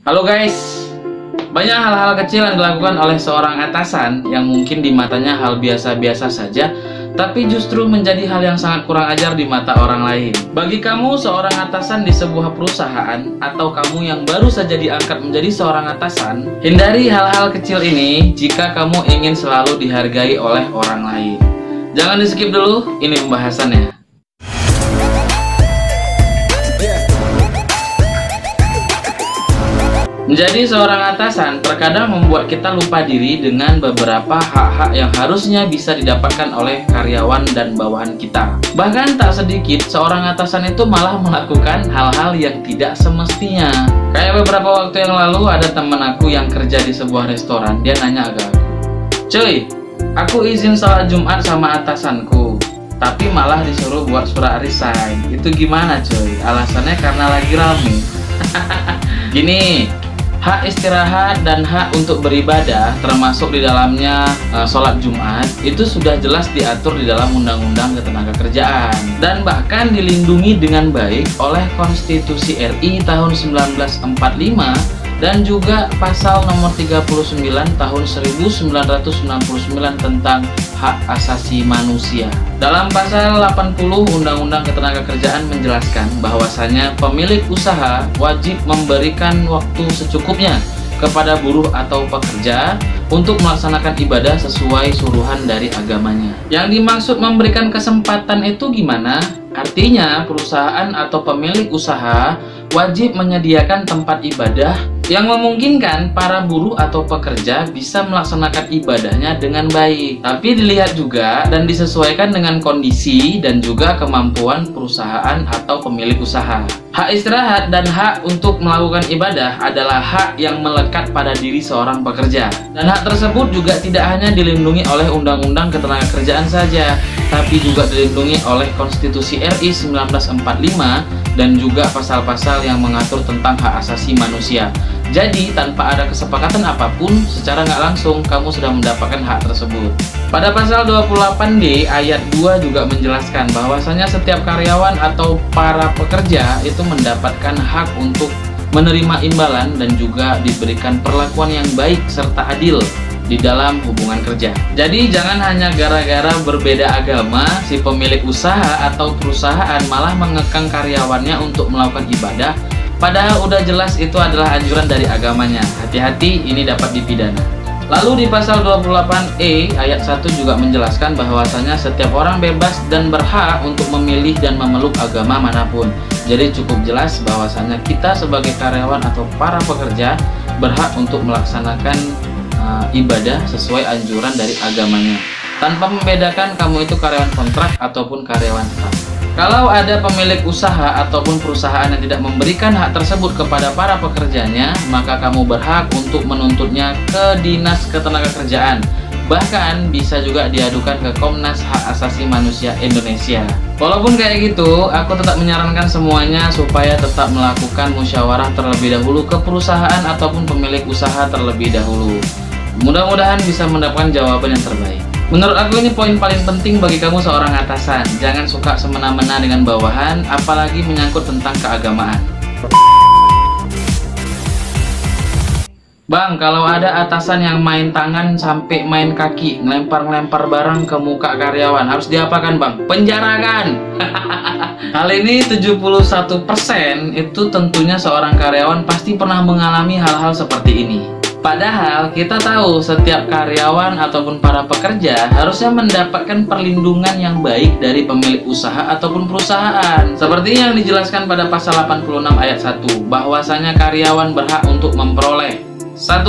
Halo guys, banyak hal-hal kecil yang dilakukan oleh seorang atasan yang mungkin di matanya hal biasa-biasa saja, tapi justru menjadi hal yang sangat kurang ajar di mata orang lain. Bagi kamu seorang atasan di sebuah perusahaan, atau kamu yang baru saja diangkat menjadi seorang atasan, hindari hal-hal kecil ini jika kamu ingin selalu dihargai oleh orang lain. Jangan di skip dulu, ini pembahasannya. Menjadi seorang atasan terkadang membuat kita lupa diri dengan beberapa hak-hak yang harusnya bisa didapatkan oleh karyawan dan bawahan kita. Bahkan tak sedikit seorang atasan itu malah melakukan hal-hal yang tidak semestinya. Kayak beberapa waktu yang lalu ada temen aku yang kerja di sebuah restoran. Dia nanya ke aku, "Cuy, aku izin sholat Jumat sama atasanku, tapi malah disuruh buat surat resign. Itu gimana cuy?" Alasannya karena lagi rame. Gini, hak istirahat dan hak untuk beribadah termasuk di dalamnya sholat Jumat itu sudah jelas diatur di dalam Undang-Undang Ketenagakerjaan dan bahkan dilindungi dengan baik oleh Konstitusi RI tahun 1945 dan juga pasal nomor 39 tahun 1999 tentang hak asasi manusia. Dalam pasal 80 Undang-Undang Ketenagakerjaan menjelaskan bahwasanya pemilik usaha wajib memberikan waktu secukupnya kepada buruh atau pekerja untuk melaksanakan ibadah sesuai suruhan dari agamanya. Yang dimaksud memberikan kesempatan itu gimana? Artinya perusahaan atau pemilik usaha wajib menyediakan tempat ibadah yang memungkinkan para buruh atau pekerja bisa melaksanakan ibadahnya dengan baik. Tapi dilihat juga dan disesuaikan dengan kondisi dan juga kemampuan perusahaan atau pemilik usaha. Hak istirahat dan hak untuk melakukan ibadah adalah hak yang melekat pada diri seorang pekerja. Dan hak tersebut juga tidak hanya dilindungi oleh Undang-Undang Ketenagakerjaan saja, tapi juga dilindungi oleh Konstitusi RI 1945 dan juga pasal-pasal yang mengatur tentang hak asasi manusia. Jadi, tanpa ada kesepakatan apapun, secara nggak langsung kamu sudah mendapatkan hak tersebut. Pada pasal 28D ayat 2 juga menjelaskan bahwasanya setiap karyawan atau para pekerja itu mendapatkan hak untuk menerima imbalan dan juga diberikan perlakuan yang baik serta adil di dalam hubungan kerja. Jadi jangan hanya gara-gara berbeda agama, si pemilik usaha atau perusahaan malah mengekang karyawannya untuk melakukan ibadah, padahal udah jelas itu adalah anjuran dari agamanya. Hati-hati, ini dapat dipidana. Lalu di pasal 28E ayat 1 juga menjelaskan bahwasanya setiap orang bebas dan berhak untuk memilih dan memeluk agama manapun. Jadi cukup jelas bahwasanya kita sebagai karyawan atau para pekerja berhak untuk melaksanakan ibadah sesuai anjuran dari agamanya, tanpa membedakan kamu itu karyawan kontrak ataupun karyawan tetap. Kalau ada pemilik usaha ataupun perusahaan yang tidak memberikan hak tersebut kepada para pekerjanya, maka kamu berhak untuk menuntutnya ke Dinas Ketenagakerjaan. Bahkan bisa juga diadukan ke Komnas Hak Asasi Manusia Indonesia. Walaupun kayak gitu, aku tetap menyarankan semuanya supaya tetap melakukan musyawarah terlebih dahulu ke perusahaan ataupun pemilik usaha terlebih dahulu. Mudah-mudahan bisa mendapatkan jawaban yang terbaik. Menurut aku ini poin paling penting bagi kamu seorang atasan. Jangan suka semena-mena dengan bawahan, apalagi menyangkut tentang keagamaan. Bang, kalau ada atasan yang main tangan sampai main kaki, ngelempar-ngelempar barang ke muka karyawan, harus diapakan bang? Penjarakan! Hal ini 71% itu tentunya seorang karyawan pasti pernah mengalami hal-hal seperti ini. Padahal kita tahu setiap karyawan ataupun para pekerja harusnya mendapatkan perlindungan yang baik dari pemilik usaha ataupun perusahaan. Seperti yang dijelaskan pada pasal 86 ayat 1, bahwasanya karyawan berhak untuk memperoleh 1.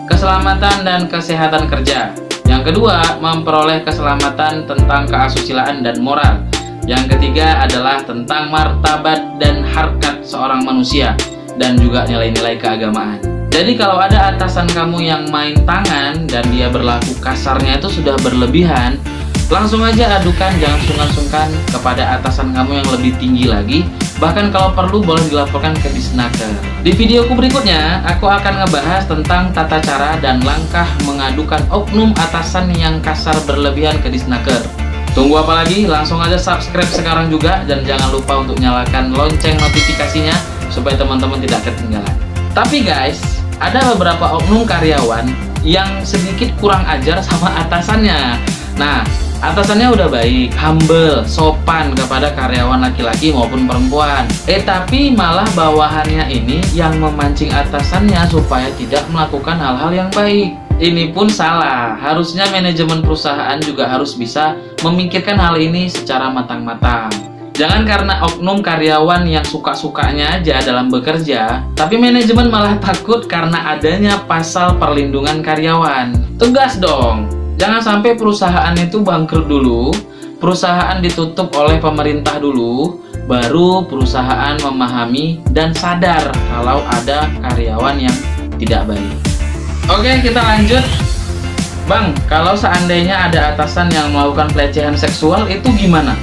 Keselamatan dan kesehatan kerja. Yang kedua, memperoleh keselamatan tentang keasusilaan dan moral. Yang ketiga adalah tentang martabat dan harkat seorang manusia dan juga nilai-nilai keagamaan. Jadi kalau ada atasan kamu yang main tangan dan dia berlaku kasarnya itu sudah berlebihan, langsung aja adukan, jangan sungkan-sungkan kepada atasan kamu yang lebih tinggi lagi. Bahkan kalau perlu boleh dilaporkan ke Disnaker. Di videoku berikutnya, aku akan ngebahas tentang tata cara dan langkah mengadukan oknum atasan yang kasar berlebihan ke Disnaker. Tunggu apa lagi? Langsung aja subscribe sekarang juga dan jangan lupa untuk nyalakan lonceng notifikasinya supaya teman-teman tidak ketinggalan. Tapi guys, ada beberapa oknum karyawan yang sedikit kurang ajar sama atasannya. Nah, atasannya udah baik, humble, sopan kepada karyawan laki-laki maupun perempuan. Tapi malah bawahannya ini yang memancing atasannya supaya tidak melakukan hal-hal yang baik. Ini pun salah. Harusnya manajemen perusahaan juga harus bisa memikirkan hal ini secara matang-matang. Jangan karena oknum karyawan yang suka-sukanya aja dalam bekerja, tapi manajemen malah takut karena adanya pasal perlindungan karyawan. Tegas dong! Jangan sampai perusahaan itu bangkrut dulu, perusahaan ditutup oleh pemerintah dulu, baru perusahaan memahami dan sadar kalau ada karyawan yang tidak baik. Oke, kita lanjut. Bang, kalau seandainya ada atasan yang melakukan pelecehan seksual, itu gimana?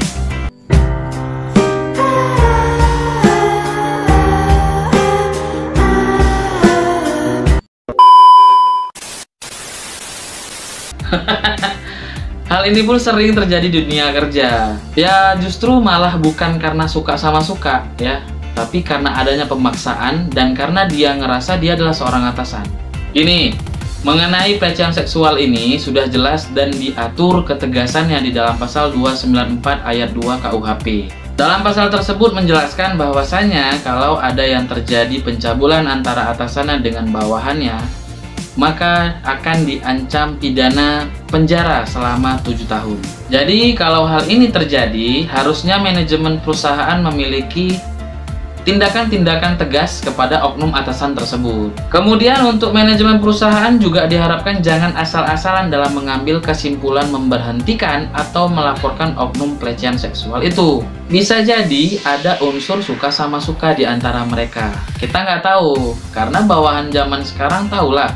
Hal ini pun sering terjadi di dunia kerja. Ya justru malah bukan karena suka sama suka ya, tapi karena adanya pemaksaan dan karena dia ngerasa dia adalah seorang atasan. Gini, mengenai pelecehan seksual ini sudah jelas dan diatur ketegasannya di dalam pasal 294 ayat 2 KUHP. Dalam pasal tersebut menjelaskan bahwasanya kalau ada yang terjadi pencabulan antara atasannya dengan bawahannya, maka akan diancam pidana penjara selama 7 tahun. Jadi kalau hal ini terjadi, harusnya manajemen perusahaan memiliki tindakan-tindakan tegas kepada oknum atasan tersebut. Kemudian untuk manajemen perusahaan juga diharapkan jangan asal-asalan dalam mengambil kesimpulan memberhentikan atau melaporkan oknum pelecehan seksual itu. Bisa jadi ada unsur suka sama suka di antara mereka. Kita nggak tahu, karena bawahan zaman sekarang tahulah,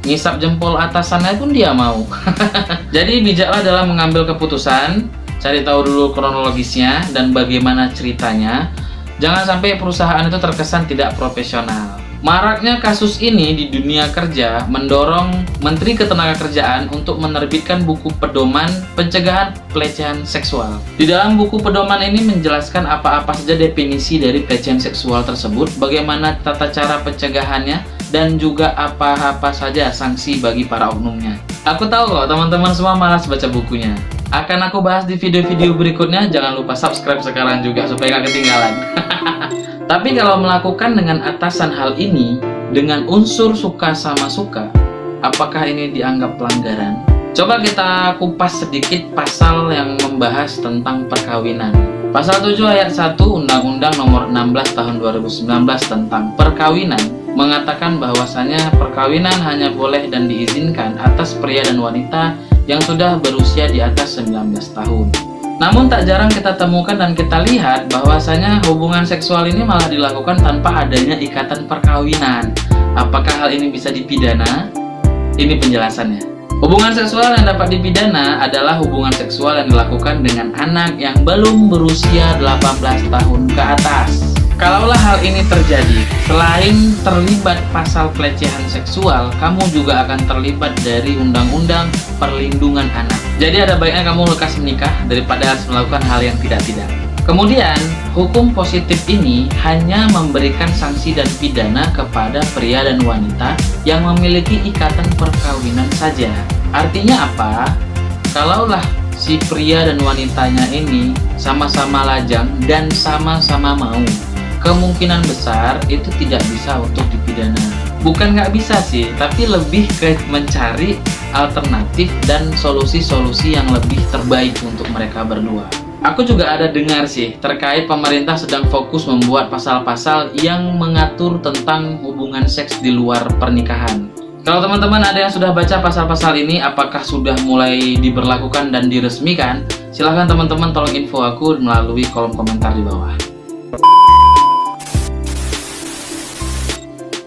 ngisap jempol atasannya pun dia mau. Jadi bijaklah dalam mengambil keputusan, cari tahu dulu kronologisnya dan bagaimana ceritanya. Jangan sampai perusahaan itu terkesan tidak profesional. Maraknya kasus ini di dunia kerja mendorong Menteri Ketenagakerjaan untuk menerbitkan buku pedoman pencegahan pelecehan seksual. Di dalam buku pedoman ini menjelaskan apa-apa saja definisi dari pelecehan seksual tersebut, bagaimana tata cara pencegahannya, dan juga apa-apa saja sanksi bagi para oknumnya. Aku tahu kok teman-teman semua malas baca bukunya. Akan aku bahas di video-video berikutnya, jangan lupa subscribe sekarang juga supaya gak ketinggalan. Tapi kalau melakukan dengan atasan hal ini dengan unsur suka sama suka, apakah ini dianggap pelanggaran? Coba kita kupas sedikit pasal yang membahas tentang perkawinan. Pasal 7 ayat 1 Undang-Undang Nomor 16 Tahun 2019 tentang perkawinan mengatakan bahwasanya perkawinan hanya boleh dan diizinkan atas pria dan wanita yang sudah berusia di atas 19 tahun. Namun tak jarang kita temukan dan kita lihat bahwasanya hubungan seksual ini malah dilakukan tanpa adanya ikatan perkawinan. Apakah hal ini bisa dipidana? Ini penjelasannya. Hubungan seksual yang dapat dipidana adalah hubungan seksual yang dilakukan dengan anak yang belum berusia 18 tahun ke atas. Kalaulah hal ini terjadi, selain terlibat pasal pelecehan seksual, kamu juga akan terlibat dari Undang-Undang Perlindungan Anak. Jadi ada baiknya kamu lekas menikah daripada harus melakukan hal yang tidak-tidak. Kemudian, hukum positif ini hanya memberikan sanksi dan pidana kepada pria dan wanita yang memiliki ikatan perkawinan saja. Artinya apa? Kalaulah si pria dan wanitanya ini sama-sama lajang dan sama-sama mau, kemungkinan besar itu tidak bisa untuk dipidana. Bukan nggak bisa sih, tapi lebih ke mencari alternatif dan solusi-solusi yang lebih terbaik untuk mereka berdua. Aku juga ada dengar sih terkait pemerintah sedang fokus membuat pasal-pasal yang mengatur tentang hubungan seks di luar pernikahan. Kalau teman-teman ada yang sudah baca pasal-pasal ini, apakah sudah mulai diberlakukan dan diresmikan? Silahkan teman-teman tolong info aku melalui kolom komentar di bawah.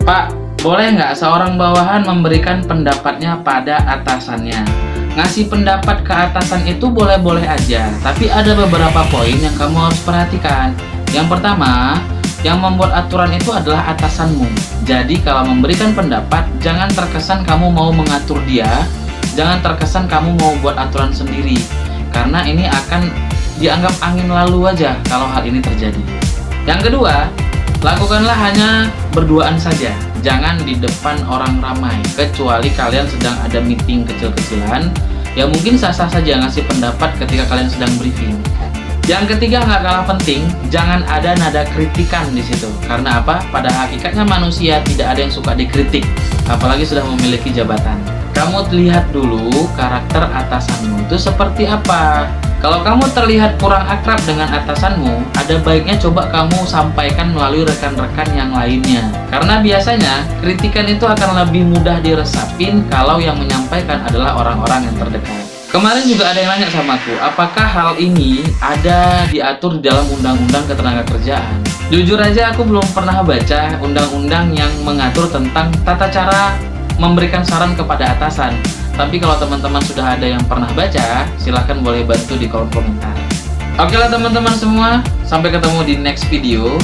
Pak, boleh nggak seorang bawahan memberikan pendapatnya pada atasannya? Ngasih pendapat ke atasan itu boleh-boleh aja, tapi ada beberapa poin yang kamu harus perhatikan. Yang pertama, yang membuat aturan itu adalah atasanmu. Jadi kalau memberikan pendapat, jangan terkesan kamu mau mengatur dia, jangan terkesan kamu mau buat aturan sendiri, karena ini akan dianggap angin lalu aja kalau hal ini terjadi. Yang kedua, lakukanlah hanya berduaan saja. jangan di depan orang ramai, kecuali kalian sedang ada meeting kecil-kecilan. Ya mungkin sah-sah saja ngasih pendapat ketika kalian sedang briefing. Yang ketiga, nggak kalah penting, jangan ada nada kritikan di situ. Karena apa? Pada hakikatnya manusia tidak ada yang suka dikritik, apalagi sudah memiliki jabatan. Kamu lihat dulu karakter atasanmu itu seperti apa. Kalau kamu terlihat kurang akrab dengan atasanmu, ada baiknya coba kamu sampaikan melalui rekan-rekan yang lainnya. Karena biasanya kritikan itu akan lebih mudah diresapin kalau yang menyampaikan adalah orang-orang yang terdekat. Kemarin juga ada yang nanya sama aku, apakah hal ini ada diatur di dalam Undang-Undang Ketenagakerjaan? Jujur aja aku belum pernah baca undang-undang yang mengatur tentang tata cara memberikan saran kepada atasan. Tapi kalau teman-teman sudah ada yang pernah baca, silahkan boleh bantu di kolom komentar. Oke lah teman-teman semua, sampai ketemu di next video.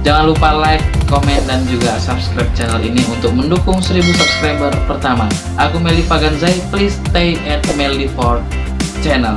Jangan lupa like, komen, dan juga subscribe channel ini untuk mendukung 1000 subscriber pertama. Aku Meli Faganzai, please stay at Meli4 channel.